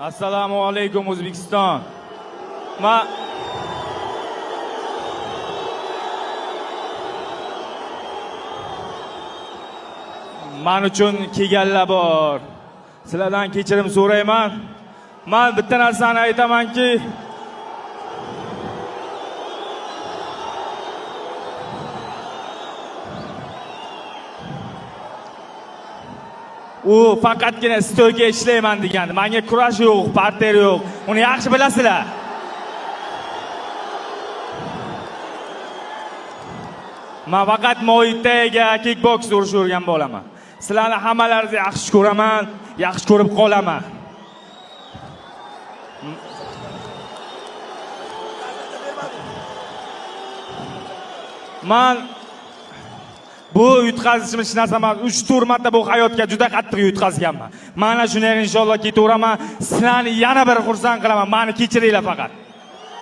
Assalomu alaykum O'zbekiston. Men uchun kelganlar bor. Sizlardan kechirim so'rayman. Men bitta narsani aytamanki, u faqatgina stoyga ishlayman degandi. Menga kurash yo'q, parter yo'q. Uni yaxshi bilasizlar. Men faqat Muaytayga kickboks urish o'rgan bo'laman. Sizlarni hammalaringizni yaxshi ko'raman, yaxshi ko'rib qolaman. Men bu yutqazishim hech narsa emas. 3-4 marta bu hayotga juda qattiq yutqazganman. Mana shunday inshaalloh ketaveraman. Sizlarni yana bir xursand qilaman. Meni kechiringlar faqat.